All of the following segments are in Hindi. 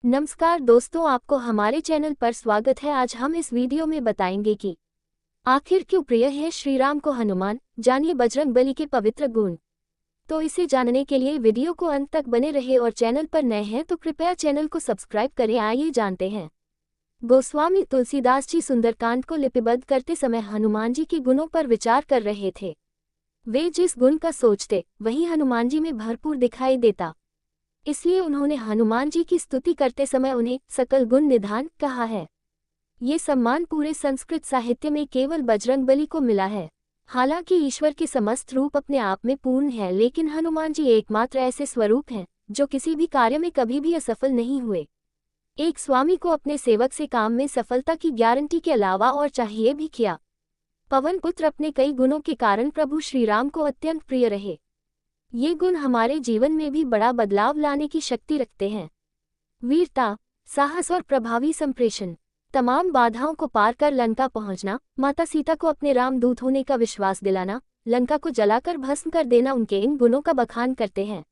नमस्कार दोस्तों, आपको हमारे चैनल पर स्वागत है। आज हम इस वीडियो में बताएंगे कि आखिर क्यों प्रिय है श्री राम को हनुमान। जानिए बजरंगबली के पवित्र गुण। तो इसे जानने के लिए वीडियो को अंत तक बने रहे और चैनल पर नए हैं तो कृपया चैनल को सब्सक्राइब करें। आइए जानते हैं। गोस्वामी तुलसीदास जी सुंदरकांड को लिपिबद्ध करते समय हनुमान जी के गुणों पर विचार कर रहे थे। वे जिस गुण का सोचते वही हनुमान जी में भरपूर दिखाई देता, इसलिए उन्होंने हनुमान जी की स्तुति करते समय उन्हें सकल गुण निधान कहा है। ये सम्मान पूरे संस्कृत साहित्य में केवल बजरंगबली को मिला है। हालांकि ईश्वर के समस्त रूप अपने आप में पूर्ण है, लेकिन हनुमान जी एकमात्र ऐसे स्वरूप हैं जो किसी भी कार्य में कभी भी असफल नहीं हुए। एक स्वामी को अपने सेवक से काम में सफलता की गारंटी के अलावा और चाहिए भी किया। पवन पुत्र अपने कई गुणों के कारण प्रभु श्री राम को अत्यंत प्रिय रहे। ये गुण हमारे जीवन में भी बड़ा बदलाव लाने की शक्ति रखते हैं। वीरता, साहस और प्रभावी संप्रेषण, तमाम बाधाओं को पार कर लंका पहुंचना, माता सीता को अपने रामदूत होने का विश्वास दिलाना, लंका को जलाकर भस्म कर देना, उनके इन गुणों का बखान करते हैं।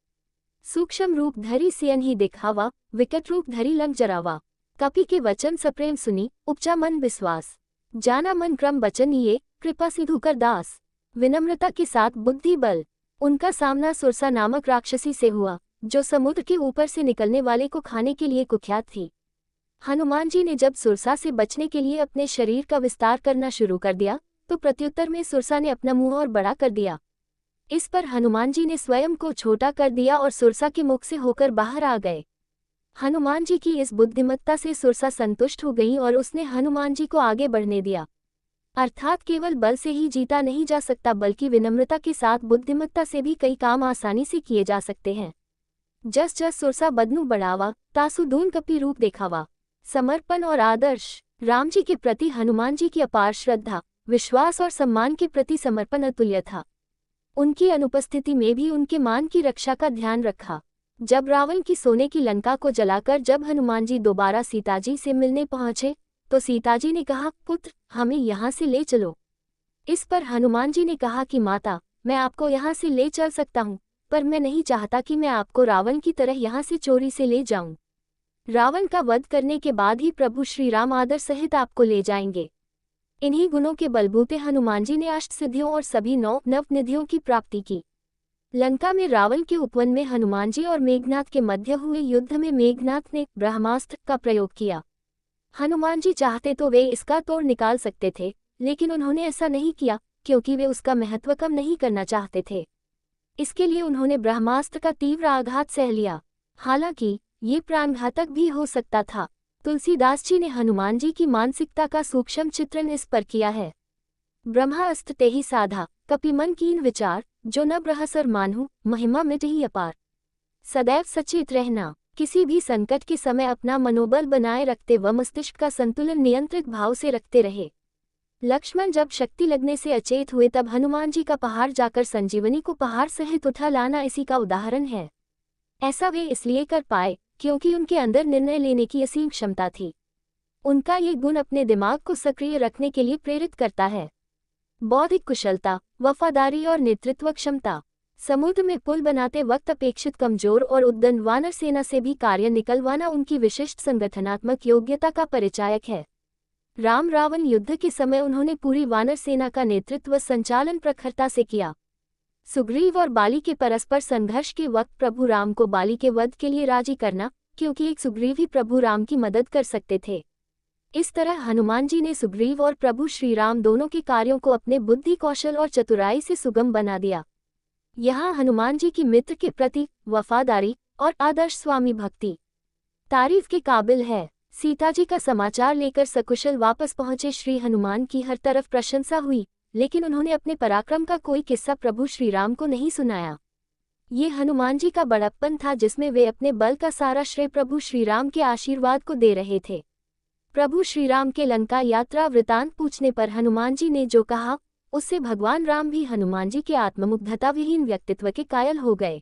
सूक्ष्म रूप धरी सियन ही दिखावा, विकट रूप धरी लंक जरावा। कपि के वचन सप्रेम सुनी, उपजा मन विश्वास। जाना मन क्रम बचन ये, कृपा सिधु कर दास। विनम्रता के साथ बुद्धि बल। उनका सामना सुरसा नामक राक्षसी से हुआ, जो समुद्र के ऊपर से निकलने वाले को खाने के लिए कुख्यात थी। हनुमान जी ने जब सुरसा से बचने के लिए अपने शरीर का विस्तार करना शुरू कर दिया तो प्रत्युत्तर में सुरसा ने अपना मुंह और बड़ा कर दिया। इस पर हनुमान जी ने स्वयं को छोटा कर दिया और सुरसा के मुख से होकर बाहर आ गए। हनुमान जी की इस बुद्धिमत्ता से सुरसा संतुष्ट हो गई और उसने हनुमान जी को आगे बढ़ने दिया। अर्थात केवल बल से ही जीता नहीं जा सकता, बल्कि विनम्रता के साथ बुद्धिमत्ता से भी कई काम आसानी से किए जा सकते हैं। जस जस सुरसा बदनु बढ़ावा, तासु दून कपि रूप देखावा। समर्पण और आदर्श। राम जी के प्रति हनुमान जी की अपार श्रद्धा, विश्वास और सम्मान के प्रति समर्पण अतुल्य था। उनकी अनुपस्थिति में भी उनके मान की रक्षा का ध्यान रखा। जब रावण की सोने की लंका को जलाकर जब हनुमान जी दोबारा सीताजी से मिलने पहुंचे तो सीताजी ने कहा, पुत्र हमें यहाँ से ले चलो। इस पर हनुमान जी ने कहा कि माता, मैं आपको यहाँ से ले चल सकता हूँ, पर मैं नहीं चाहता कि मैं आपको रावण की तरह यहाँ से चोरी से ले जाऊं। रावण का वध करने के बाद ही प्रभु श्री राम आदर सहित आपको ले जाएंगे। इन्हीं गुणों के बलबूते हनुमान जी ने अष्ट सिद्धियों और सभी 9 नवनिधियों की प्राप्ति की। लंका में रावण के उपवन में हनुमान जी और मेघनाथ के मध्य हुए युद्ध में मेघनाथ ने ब्रह्मास्त्र का प्रयोग किया। हनुमान जी चाहते तो वे इसका तोड़ निकाल सकते थे, लेकिन उन्होंने ऐसा नहीं किया क्योंकि वे उसका महत्व कम नहीं करना चाहते थे। इसके लिए उन्होंने ब्रह्मास्त्र का तीव्र आघात सह लिया। हालांकि ये प्राणघातक भी हो सकता था। तुलसीदास जी ने हनुमान जी की मानसिकता का सूक्ष्म चित्रण इस पर किया है। ब्रह्मास्त्र ते ही साधा, कपि मन कीन विचार। जो न ब्रहसर मानहु, महिमा मिट ही अपार। सदैव सचेत रहना। किसी भी संकट के समय अपना मनोबल बनाए रखते व मस्तिष्क का संतुलन नियंत्रित भाव से रखते रहे। लक्ष्मण जब शक्ति लगने से अचेत हुए तब हनुमान जी का पहाड़ जाकर संजीवनी को पहाड़ सहित उठा लाना इसी का उदाहरण है। ऐसा वे इसलिए कर पाए क्योंकि उनके अंदर निर्णय लेने की असीम क्षमता थी। उनका ये गुण अपने दिमाग को सक्रिय रखने के लिए प्रेरित करता है। बौद्धिक कुशलता, वफादारी और नेतृत्व क्षमता। समुद्र में पुल बनाते वक्त अपेक्षित कमजोर और उद्दंड वानर सेना से भी कार्य निकलवाना उनकी विशिष्ट संगठनात्मक योग्यता का परिचायक है। राम रावण युद्ध के समय उन्होंने पूरी वानर सेना का नेतृत्व संचालन प्रखरता से किया। सुग्रीव और बाली के परस्पर संघर्ष के वक्त प्रभु राम को बाली के वध के लिए राजी करना, क्योंकि एक सुग्रीव ही प्रभु राम की मदद कर सकते थे। इस तरह हनुमान जी ने सुग्रीव और प्रभु श्री राम दोनों के कार्यों को अपने बुद्धि कौशल और चतुराई से सुगम बना दिया। यहाँ हनुमान जी की मित्र के प्रति वफादारी और आदर्श स्वामी भक्ति तारीफ के काबिल है। सीता जी का समाचार लेकर सकुशल वापस पहुंचे श्री हनुमान की हर तरफ प्रशंसा हुई, लेकिन उन्होंने अपने पराक्रम का कोई किस्सा प्रभु श्री राम को नहीं सुनाया। ये हनुमान जी का बड़प्पन था जिसमें वे अपने बल का सारा श्रेय प्रभु श्री राम के आशीर्वाद को दे रहे थे। प्रभु श्री राम के लंका यात्रा वृतांत पूछने पर हनुमान जी ने जो कहा उससे भगवान राम भी हनुमान जी के आत्ममुग्धता विहीन व्यक्तित्व के कायल हो गए।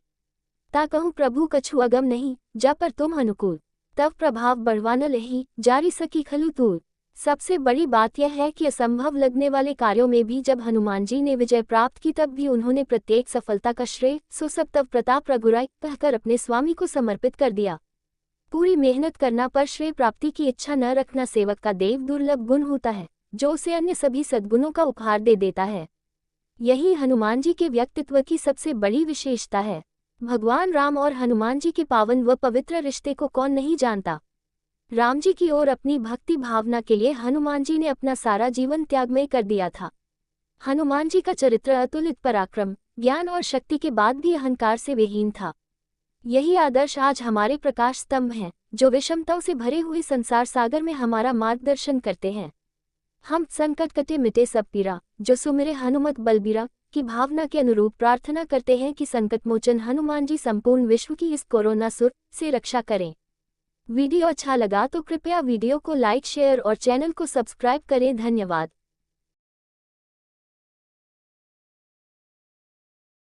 ता कहूँ प्रभु कछु अगम नहीं, जा पर तुम अनुकूल। तब प्रभाव बढ़वान लही, जारी सकी खलु तूल। सबसे बड़ी बात यह है कि असंभव लगने वाले कार्यों में भी जब हनुमान जी ने विजय प्राप्त की तब भी उन्होंने प्रत्येक सफलता का श्रेय सुसप्तव प्रताप रघुराय कहकर अपने स्वामी को समर्पित कर दिया। पूरी मेहनत करना पर श्रेय प्राप्ति की इच्छा न रखना सेवक का देव दुर्लभ गुण होता है, जो उसे अन्य सभी सद्गुणों का उपहार दे देता है। यही हनुमान जी के व्यक्तित्व की सबसे बड़ी विशेषता है। भगवान राम और हनुमान जी के पावन व पवित्र रिश्ते को कौन नहीं जानता। राम जी की ओर अपनी भक्ति भावना के लिए हनुमान जी ने अपना सारा जीवन त्यागमय कर दिया था। हनुमान जी का चरित्र अतुलित पराक्रम, ज्ञान और शक्ति के बाद भी अहंकार से विहीन था। यही आदर्श आज हमारे प्रकाश स्तंभ हैं, जो विषमताओं से भरे हुए संसार सागर में हमारा मार्गदर्शन करते हैं। हम संकट कटे मिटे सब पीरा, जो सुमिरे हनुमत बलबीरा की भावना के अनुरूप प्रार्थना करते हैं कि संकट मोचन हनुमान जी संपूर्ण विश्व की इस कोरोना सुर से रक्षा करें। वीडियो अच्छा लगा तो कृपया वीडियो को लाइक शेयर और चैनल को सब्सक्राइब करें। धन्यवाद।